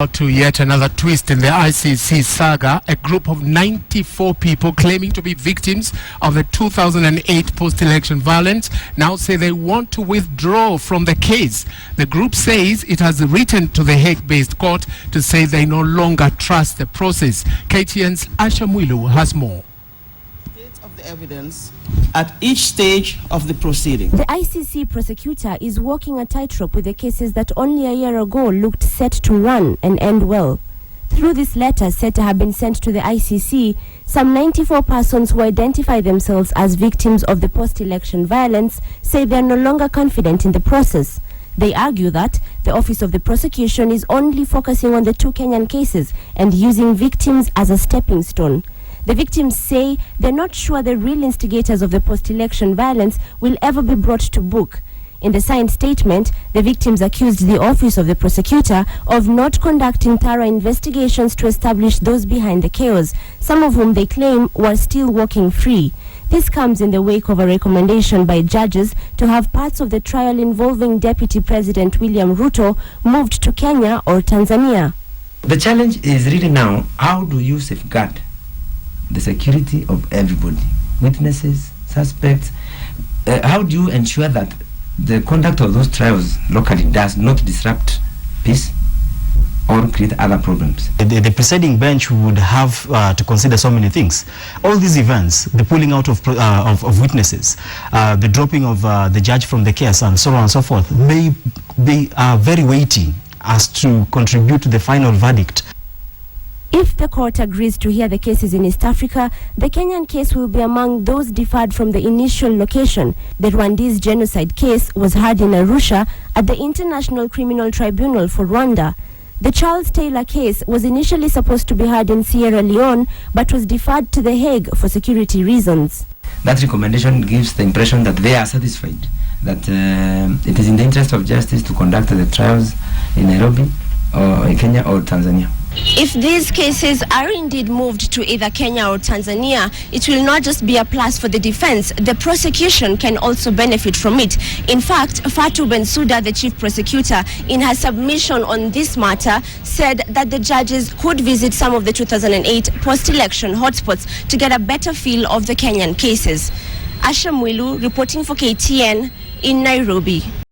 To yet another twist in the ICC saga, a group of 94 people claiming to be victims of the 2008 post-election violence now say they want to withdraw from the case. The group says it has written to the Hague-based court to say they no longer trust the process. KTN's Asha Mwilu has more. Of the evidence at each stage of the proceeding. The ICC prosecutor is walking a tightrope with the cases that only a year ago looked set to run and end well. Through this letter said to have been sent to the ICC, some 94 persons who identify themselves as victims of the post-election violence say they are no longer confident in the process. They argue that the Office of the Prosecution is only focusing on the two Kenyan cases and using victims as a stepping stone. The victims say they're not sure the real instigators of the post-election violence will ever be brought to book. In the signed statement, the victims accused the Office of the Prosecutor of not conducting thorough investigations to establish those behind the chaos, some of whom they claim were still walking free. This comes in the wake of a recommendation by judges to have parts of the trial involving Deputy President William Ruto moved to Kenya or Tanzania. The challenge is really now, how do you safeguard the security of everybody, witnesses, suspects? How do you ensure that the conduct of those trials locally does not disrupt peace or create other problems? The presiding bench would have to consider so many things. All these events, the pulling out of witnesses, the dropping of the judge from the case, and so on and so forth, may be very weighty as to contribute to the final verdict. If the court agrees to hear the cases in East Africa, the Kenyan case will be among those deferred from the initial location. The Rwandese genocide case was heard in Arusha at the International Criminal Tribunal for Rwanda. The Charles Taylor case was initially supposed to be heard in Sierra Leone, but was deferred to The Hague for security reasons. That recommendation gives the impression that they are satisfied, that it is in the interest of justice to conduct the trials in Nairobi or in Kenya or Tanzania. If these cases are indeed moved to either Kenya or Tanzania, it will not just be a plus for the defense, the prosecution can also benefit from it. In fact, Fatu Bensouda, the chief prosecutor, in her submission on this matter, said that the judges could visit some of the 2008 post-election hotspots to get a better feel of the Kenyan cases. Asha Mwilu reporting for KTN in Nairobi.